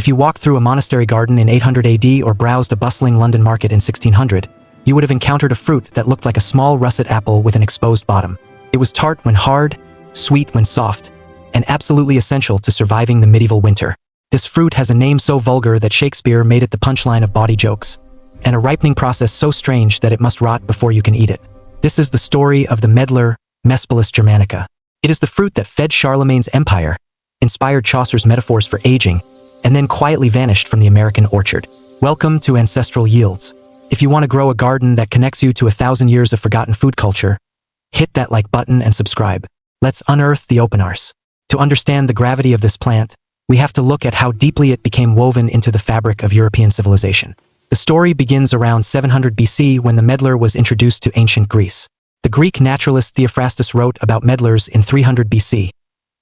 If you walked through a monastery garden in 800 AD or browsed a bustling London market in 1600, you would have encountered a fruit that looked like a small russet apple with an exposed bottom. It was tart when hard, sweet when soft, and absolutely essential to surviving the medieval winter. This fruit has a name so vulgar that Shakespeare made it the punchline of bawdy jokes, and a ripening process so strange that it must rot before you can eat it. This is the story of the Medlar, Mespalis germanica. It is the fruit that fed Charlemagne's empire, inspired Chaucer's metaphors for aging, and then quietly vanished from the American orchard. Welcome to Ancestral Yields. If you want to grow a garden that connects you to 1,000 years of forgotten food culture, hit that like button and subscribe. Let's unearth the open-arse. To understand the gravity of this plant, we have to look at how deeply it became woven into the fabric of European civilization. The story begins around 700 BC when the medlar was introduced to ancient Greece. The Greek naturalist Theophrastus wrote about medlars in 300 BC,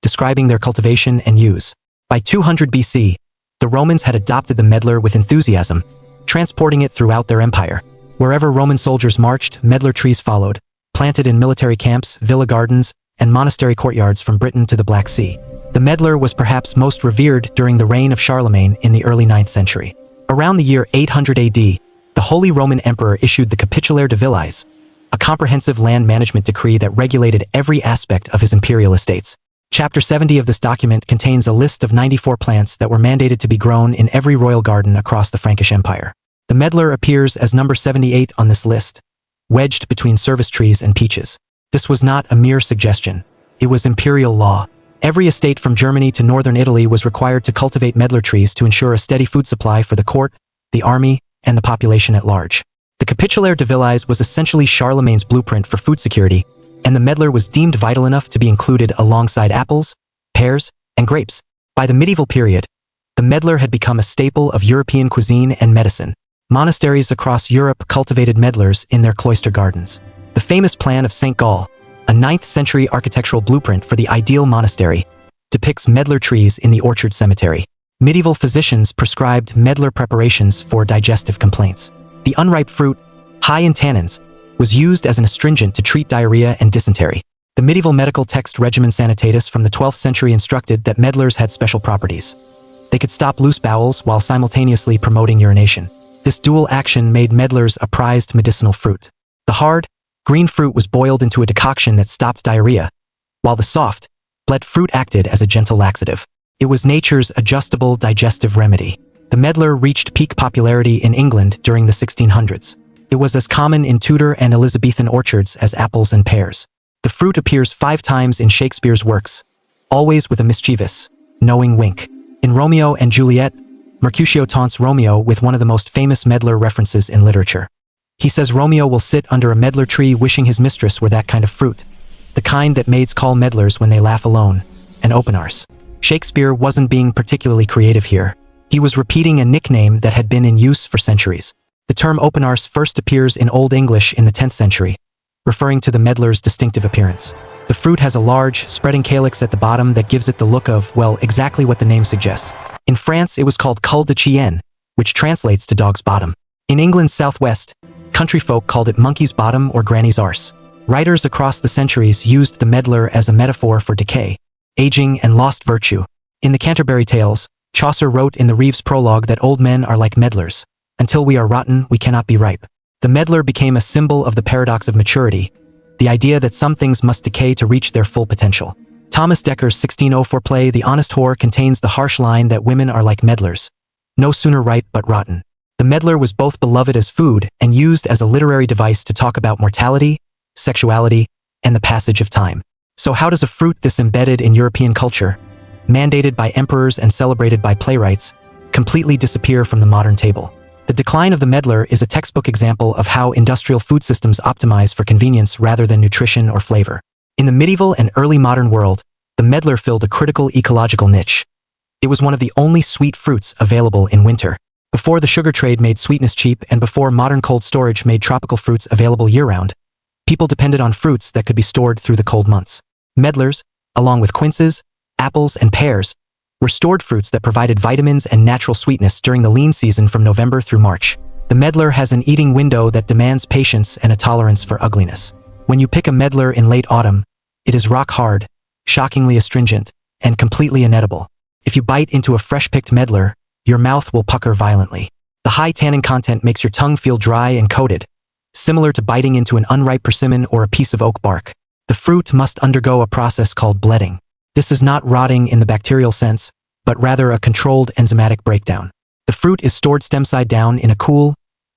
describing their cultivation and use. By 200 BC, the Romans had adopted the medlar with enthusiasm, transporting it throughout their empire. Wherever Roman soldiers marched, medlar trees followed, planted in military camps, villa gardens, and monastery courtyards from Britain to the Black Sea. The medlar was perhaps most revered during the reign of Charlemagne in the early 9th century. Around the year 800 AD, the Holy Roman Emperor issued the Capitulaire de Villiers, a comprehensive land management decree that regulated every aspect of his imperial estates. Chapter 70 of this document contains a list of 94 plants that were mandated to be grown in every royal garden across the Frankish Empire. The medlar appears as number 78 on this list, wedged between service trees and peaches. This was not a mere suggestion. It was imperial law. Every estate from Germany to northern Italy was required to cultivate medlar trees to ensure a steady food supply for the court, the army, and the population at large. The Capitulaire de Villiers was essentially Charlemagne's blueprint for food security, and the medlar was deemed vital enough to be included alongside apples, pears, and grapes. By the medieval period, the medlar had become a staple of European cuisine and medicine. Monasteries across Europe cultivated medlars in their cloister gardens. The famous plan of St. Gall, a 9th century architectural blueprint for the ideal monastery, depicts medlar trees in the orchard cemetery. Medieval physicians prescribed medlar preparations for digestive complaints. The unripe fruit, high in tannins, was used as an astringent to treat diarrhea and dysentery. The medieval medical text Regimen Sanitatis from the 12th century instructed that medlars had special properties. They could stop loose bowels while simultaneously promoting urination. This dual action made medlars a prized medicinal fruit. The hard, green fruit was boiled into a decoction that stopped diarrhea, while the soft, bled fruit acted as a gentle laxative. It was nature's adjustable digestive remedy. The medlar reached peak popularity in England during the 1600s. It was as common in Tudor and Elizabethan orchards as apples and pears. The fruit appears 5 times in Shakespeare's works, always with a mischievous, knowing wink. In Romeo and Juliet, Mercutio taunts Romeo with one of the most famous medlar references in literature. He says Romeo will sit under a medlar tree wishing his mistress were that kind of fruit, the kind that maids call medlars when they laugh alone, an open-arse. Shakespeare wasn't being particularly creative here. He was repeating a nickname that had been in use for centuries. The term open-arse first appears in Old English in the 10th century, referring to the medlar's distinctive appearance. The fruit has a large, spreading calyx at the bottom that gives it the look of, well, exactly what the name suggests. In France, it was called cul de chien, which translates to dog's bottom. In England's southwest, country folk called it monkey's bottom or granny's arse. Writers across the centuries used the medlar as a metaphor for decay, aging, and lost virtue. In the Canterbury Tales, Chaucer wrote in the Reeve's prologue that old men are like medlars. Until we are rotten, we cannot be ripe. The medlar became a symbol of the paradox of maturity, the idea that some things must decay to reach their full potential. Thomas Decker's 1604 play The Honest Whore contains the harsh line that women are like medlars, no sooner ripe but rotten. The medlar was both beloved as food and used as a literary device to talk about mortality, sexuality, and the passage of time. So how does a fruit this embedded in European culture, mandated by emperors and celebrated by playwrights, completely disappear from the modern table? The decline of the medlar is a textbook example of how industrial food systems optimize for convenience rather than nutrition or flavor. In the medieval and early modern world, the medlar filled a critical ecological niche. It was one of the only sweet fruits available in winter. Before the sugar trade made sweetness cheap and before modern cold storage made tropical fruits available year-round, people depended on fruits that could be stored through the cold months. Medlars, along with quinces, apples, and pears, were stored fruits that provided vitamins and natural sweetness during the lean season from November through March. The medlar has an eating window that demands patience and a tolerance for ugliness. When you pick a medlar in late autumn, it is rock hard, shockingly astringent, and completely inedible. If you bite into a fresh-picked medlar, your mouth will pucker violently. The high tannin content makes your tongue feel dry and coated, similar to biting into an unripe persimmon or a piece of oak bark. The fruit must undergo a process called bletting. This is not rotting in the bacterial sense, but rather a controlled enzymatic breakdown. The fruit is stored stem-side down in a cool,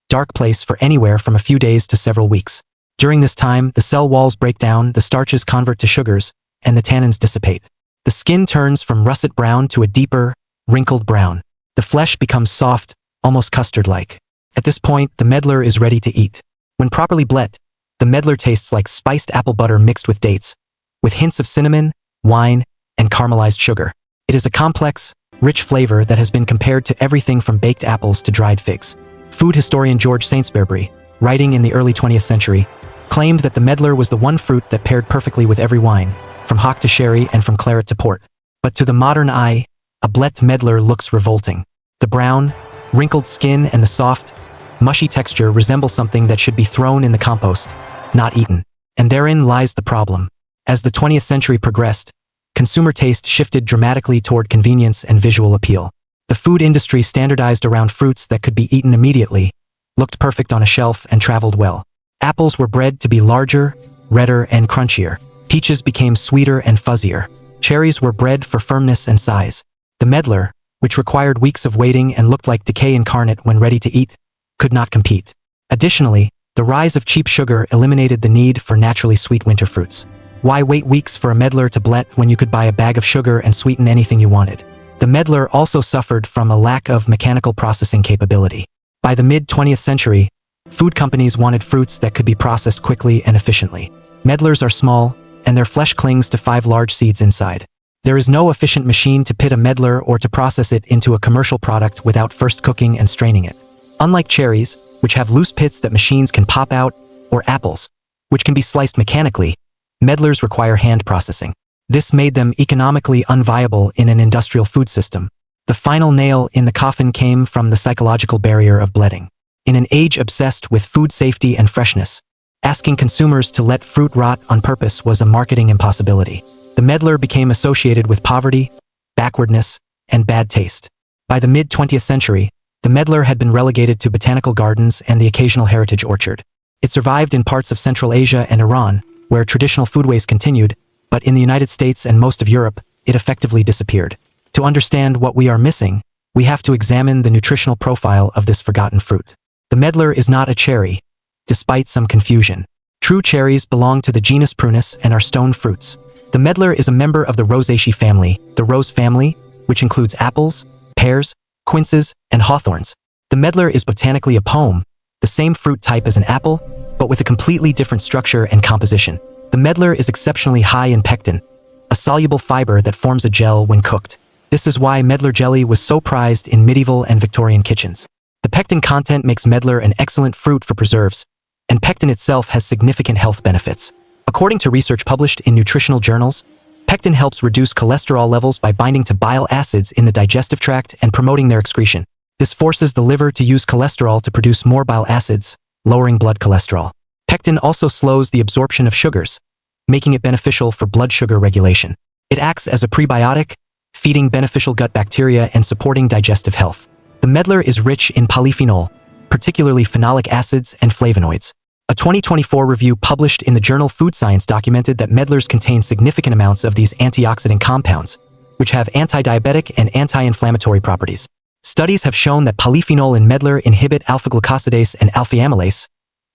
dark place for anywhere from a few days to several weeks. During this time, the cell walls break down, the starches convert to sugars, and the tannins dissipate. The skin turns from russet brown to a deeper, wrinkled brown. The flesh becomes soft, almost custard-like. At this point, the medlar is ready to eat. When properly blet, the medlar tastes like spiced apple butter mixed with dates, with hints of cinnamon, wine, and caramelized sugar. It is a complex, rich flavor that has been compared to everything from baked apples to dried figs. Food historian George Saintsbury, writing in the early 20th century, claimed that the medlar was the one fruit that paired perfectly with every wine, from hock to sherry and from claret to port. But to the modern eye, a blet medlar looks revolting. The brown, wrinkled skin and the soft, mushy texture resemble something that should be thrown in the compost, not eaten. And therein lies the problem. As the 20th century progressed, consumer taste shifted dramatically toward convenience and visual appeal. The food industry standardized around fruits that could be eaten immediately, looked perfect on a shelf, and traveled well. Apples were bred to be larger, redder, and crunchier. Peaches became sweeter and fuzzier. Cherries were bred for firmness and size. The medlar, which required weeks of waiting and looked like decay incarnate when ready to eat, could not compete. Additionally, the rise of cheap sugar eliminated the need for naturally sweet winter fruits. Why wait weeks for a medlar to blet when you could buy a bag of sugar and sweeten anything you wanted? The medlar also suffered from a lack of mechanical processing capability. By the mid-20th century, food companies wanted fruits that could be processed quickly and efficiently. Medlars are small, and their flesh clings to 5 large seeds inside. There is no efficient machine to pit a medlar or to process it into a commercial product without first cooking and straining it. Unlike cherries, which have loose pits that machines can pop out, or apples, which can be sliced mechanically, medlars require hand processing. This made them economically unviable in an industrial food system. The final nail in the coffin came from the psychological barrier of bletting. In an age obsessed with food safety and freshness, asking consumers to let fruit rot on purpose was a marketing impossibility. The medlar became associated with poverty, backwardness, and bad taste. By the mid-20th century, the medlar had been relegated to botanical gardens and the occasional heritage orchard. It survived in parts of Central Asia and Iran, where traditional foodways continued, but in the United States and most of Europe, it effectively disappeared. To understand what we are missing, we have to examine the nutritional profile of this forgotten fruit. The medlar is not a cherry, despite some confusion. True cherries belong to the genus Prunus and are stone fruits. The medlar is a member of the Rosaceae family, the rose family, which includes apples, pears, quinces, and hawthorns. The medlar is botanically a pome, the same fruit type as an apple, but with a completely different structure and composition. The medlar is exceptionally high in pectin, a soluble fiber that forms a gel when cooked. This is why medlar jelly was so prized in medieval and Victorian kitchens. The pectin content makes medlar an excellent fruit for preserves, and pectin itself has significant health benefits. According to research published in nutritional journals, pectin helps reduce cholesterol levels by binding to bile acids in the digestive tract and promoting their excretion. This forces the liver to use cholesterol to produce more bile acids, lowering blood cholesterol. Pectin also slows the absorption of sugars, making it beneficial for blood sugar regulation. It acts as a prebiotic, feeding beneficial gut bacteria and supporting digestive health. The medlar is rich in polyphenol, particularly phenolic acids and flavonoids. A 2024 review published in the journal Food Science documented that medlars contain significant amounts of these antioxidant compounds, which have anti-diabetic and anti-inflammatory properties. Studies have shown that polyphenol in medlar inhibit alpha-glucosidase and alpha-amylase,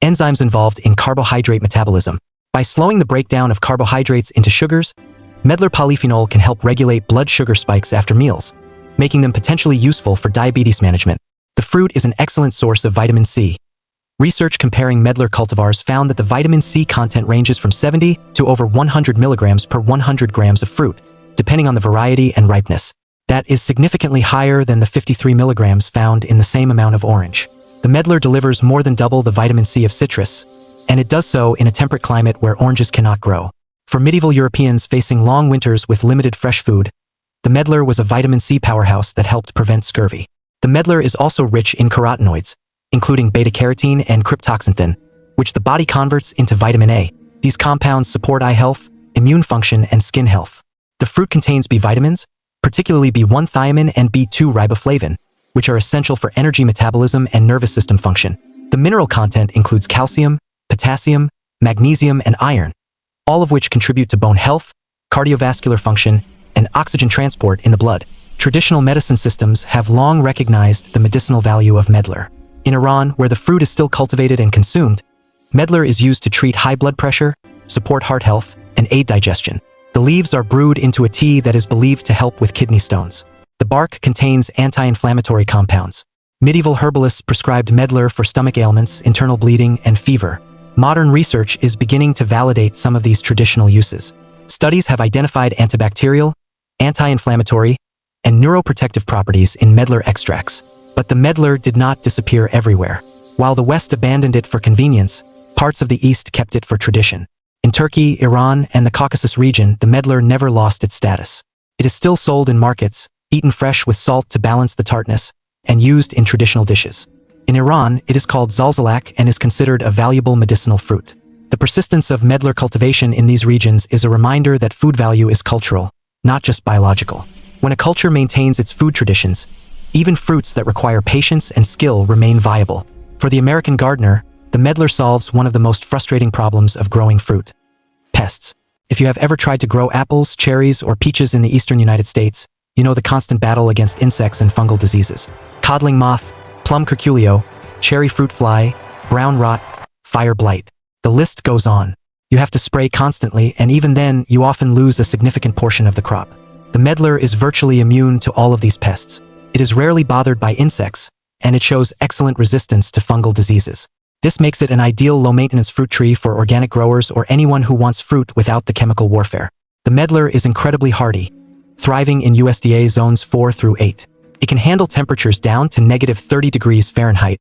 enzymes involved in carbohydrate metabolism. By slowing the breakdown of carbohydrates into sugars, medlar polyphenol can help regulate blood sugar spikes after meals, making them potentially useful for diabetes management. The fruit is an excellent source of vitamin C. Research comparing medlar cultivars found that the vitamin C content ranges from 70 to over 100 milligrams per 100 grams of fruit, depending on the variety and ripeness. That is significantly higher than the 53 milligrams found in the same amount of orange. The medlar delivers more than double the vitamin C of citrus, and it does so in a temperate climate where oranges cannot grow. For medieval Europeans facing long winters with limited fresh food, the medlar was a vitamin C powerhouse that helped prevent scurvy. The medlar is also rich in carotenoids, including beta-carotene and cryptoxanthin, which the body converts into vitamin A. These compounds support eye health, immune function, and skin health. The fruit contains B vitamins, particularly B1 thiamine and B2 riboflavin, which are essential for energy metabolism and nervous system function. The mineral content includes calcium, potassium, magnesium, and iron, all of which contribute to bone health, cardiovascular function, and oxygen transport in the blood. Traditional medicine systems have long recognized the medicinal value of medlar. In Iran, where the fruit is still cultivated and consumed, medlar is used to treat high blood pressure, support heart health, and aid digestion. The leaves are brewed into a tea that is believed to help with kidney stones. The bark contains anti-inflammatory compounds. Medieval herbalists prescribed medlar for stomach ailments, internal bleeding, and fever. Modern research is beginning to validate some of these traditional uses. Studies have identified antibacterial, anti-inflammatory, and neuroprotective properties in medlar extracts. But the medlar did not disappear everywhere. While the West abandoned it for convenience, parts of the East kept it for tradition. In Turkey, Iran, and the Caucasus region, the medlar never lost its status. It is still sold in markets, eaten fresh with salt to balance the tartness, and used in traditional dishes. In Iran, it is called zalzalak and is considered a valuable medicinal fruit. The persistence of medlar cultivation in these regions is a reminder that food value is cultural, not just biological. When a culture maintains its food traditions, even fruits that require patience and skill remain viable. For the American gardener, the medlar solves one of the most frustrating problems of growing fruit: pests. If you have ever tried to grow apples, cherries, or peaches in the eastern United States, you know the constant battle against insects and fungal diseases. Codling moth, plum curculio, cherry fruit fly, brown rot, fire blight. The list goes on. You have to spray constantly, and even then, you often lose a significant portion of the crop. The medlar is virtually immune to all of these pests. It is rarely bothered by insects, and it shows excellent resistance to fungal diseases. This makes it an ideal low-maintenance fruit tree for organic growers or anyone who wants fruit without the chemical warfare. The medlar is incredibly hardy, thriving in USDA zones 4 through 8. It can handle temperatures down to -30 degrees Fahrenheit,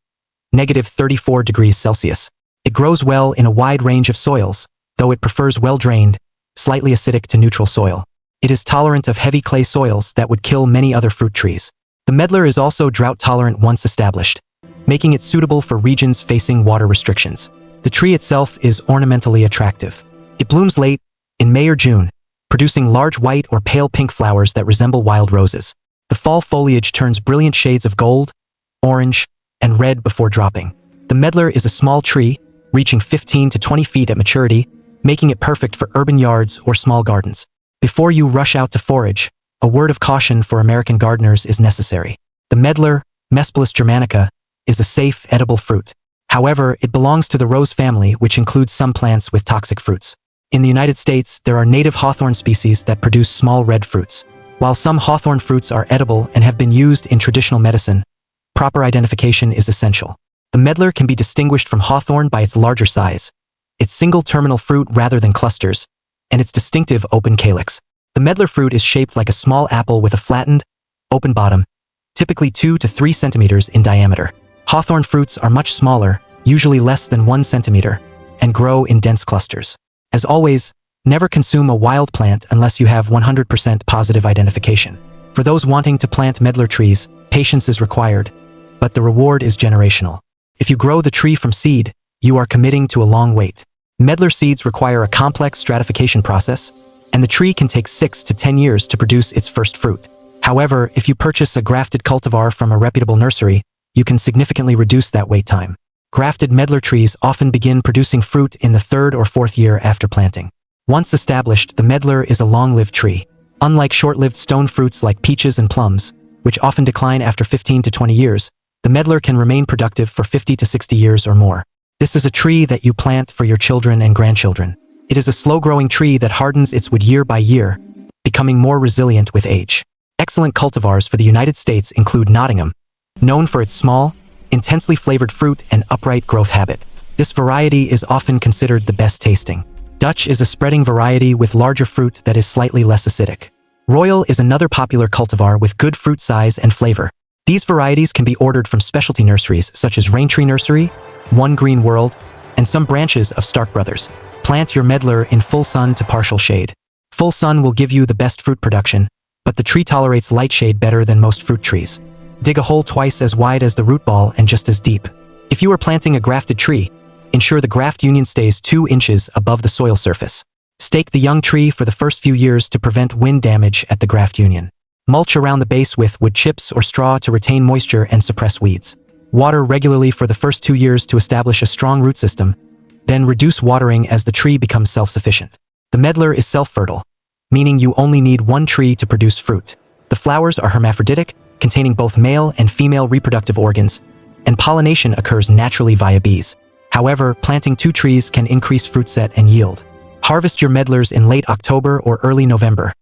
-34 degrees Celsius. It grows well in a wide range of soils, though it prefers well-drained, slightly acidic to neutral soil. It is tolerant of heavy clay soils that would kill many other fruit trees. The medlar is also drought-tolerant once established, making it suitable for regions facing water restrictions. The tree itself is ornamentally attractive. It blooms late, in May or June, producing large white or pale pink flowers that resemble wild roses. The fall foliage turns brilliant shades of gold, orange, and red before dropping. The medlar is a small tree, reaching 15 to 20 feet at maturity, making it perfect for urban yards or small gardens. Before you rush out to forage, a word of caution for American gardeners is necessary. The medlar, Mespelis germanica, is a safe, edible fruit. However, it belongs to the rose family, which includes some plants with toxic fruits. In the United States, there are native hawthorn species that produce small red fruits. While some hawthorn fruits are edible and have been used in traditional medicine, proper identification is essential. The medlar can be distinguished from hawthorn by its larger size, its single terminal fruit rather than clusters, and its distinctive open calyx. The medlar fruit is shaped like a small apple with a flattened, open bottom, typically 2 to 3 centimeters in diameter. Hawthorn fruits are much smaller, usually less than 1 centimeter, and grow in dense clusters. As always, never consume a wild plant unless you have 100% positive identification. For those wanting to plant medlar trees, patience is required, but the reward is generational. If you grow the tree from seed, you are committing to a long wait. Medlar seeds require a complex stratification process, and the tree can take 6 to 10 years to produce its first fruit. However, if you purchase a grafted cultivar from a reputable nursery, you can significantly reduce that wait time. Grafted medlar trees often begin producing fruit in the 3rd or 4th year after planting. Once established, the medlar is a long-lived tree. Unlike short-lived stone fruits like peaches and plums, which often decline after 15 to 20 years, the medlar can remain productive for 50 to 60 years or more. This is a tree that you plant for your children and grandchildren. It is a slow-growing tree that hardens its wood year by year, becoming more resilient with age. Excellent cultivars for the United States include Nottingham, known for its small, intensely flavored fruit and upright growth habit. This variety is often considered the best tasting. Dutch is a spreading variety with larger fruit that is slightly less acidic. Royal is another popular cultivar with good fruit size and flavor. These varieties can be ordered from specialty nurseries such as Raintree Nursery, One Green World, and some branches of Stark Brothers. Plant your medlar in full sun to partial shade. Full sun will give you the best fruit production, but the tree tolerates light shade better than most fruit trees. Dig a hole twice as wide as the root ball and just as deep. If you are planting a grafted tree, ensure the graft union stays 2 inches above the soil surface. Stake the young tree for the first few years to prevent wind damage at the graft union. Mulch around the base with wood chips or straw to retain moisture and suppress weeds. Water regularly for the first 2 years to establish a strong root system, then reduce watering as the tree becomes self-sufficient. The medlar is self-fertile, meaning you only need one tree to produce fruit. The flowers are hermaphroditic, containing both male and female reproductive organs, and pollination occurs naturally via bees. However, planting 2 trees can increase fruit set and yield. Harvest your medlars in late October or early November,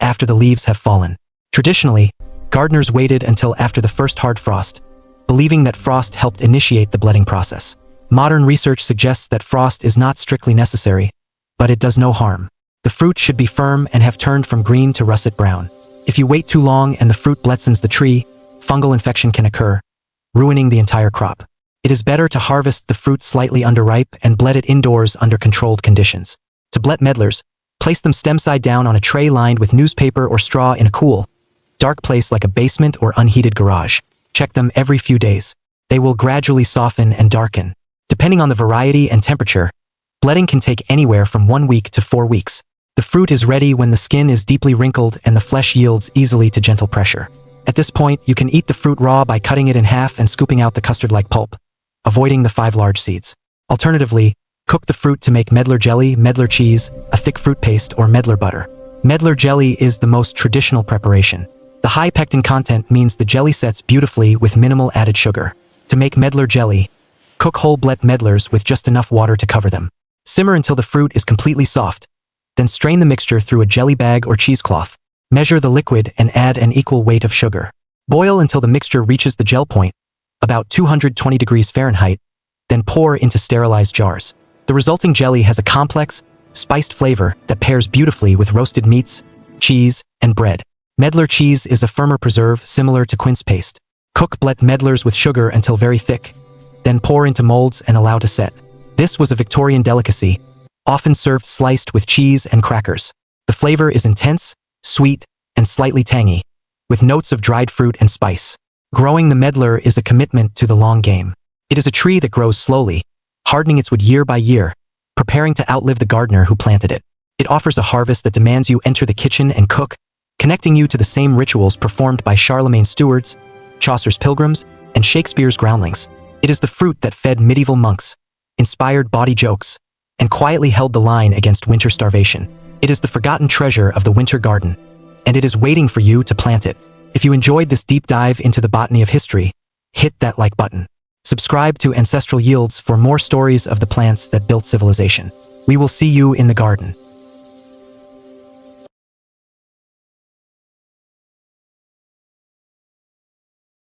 after the leaves have fallen. Traditionally, gardeners waited until after the first hard frost, believing that frost helped initiate the bletting process. Modern research suggests that frost is not strictly necessary, but it does no harm. The fruit should be firm and have turned from green to russet brown. If you wait too long and the fruit blettens the tree, fungal infection can occur, ruining the entire crop. It is better to harvest the fruit slightly underripe and blet it indoors under controlled conditions. To blet medlars, place them stem side down on a tray lined with newspaper or straw in a cool, dark place like a basement or unheated garage. Check them every few days. They will gradually soften and darken. Depending on the variety and temperature, bletting can take anywhere from 1 week to 4 weeks. The fruit is ready when the skin is deeply wrinkled and the flesh yields easily to gentle pressure. At this point, you can eat the fruit raw by cutting it in half and scooping out the custard-like pulp, avoiding the 5 large seeds. Alternatively, cook the fruit to make medlar jelly, medlar cheese, a thick fruit paste, or medlar butter. Medlar jelly is the most traditional preparation. The high pectin content means the jelly sets beautifully with minimal added sugar. To make medlar jelly, cook whole blet medlars with just enough water to cover them. Simmer until the fruit is completely soft. Then strain the mixture through a jelly bag or cheesecloth. Measure the liquid and add an equal weight of sugar. Boil until the mixture reaches the gel point, about 220 degrees Fahrenheit, then pour into sterilized jars. The resulting jelly has a complex, spiced flavor that pairs beautifully with roasted meats, cheese, and bread. Medlar cheese is a firmer preserve similar to quince paste. Cook blet medlars with sugar until very thick, then pour into molds and allow to set. This was a Victorian delicacy, often served sliced with cheese and crackers. The flavor is intense, sweet, and slightly tangy, with notes of dried fruit and spice. Growing the medlar is a commitment to the long game. It is a tree that grows slowly, hardening its wood year by year, preparing to outlive the gardener who planted it. It offers a harvest that demands you enter the kitchen and cook, connecting you to the same rituals performed by Charlemagne's stewards, Chaucer's pilgrims, and Shakespeare's groundlings. It is the fruit that fed medieval monks, inspired bawdy jokes, and quietly held the line against winter starvation. It is the forgotten treasure of the winter garden, and it is waiting for you to plant it. If you enjoyed this deep dive into the botany of history, hit that like button. Subscribe to Ancestral Yields for more stories of the plants that built civilization. We will see you in the garden.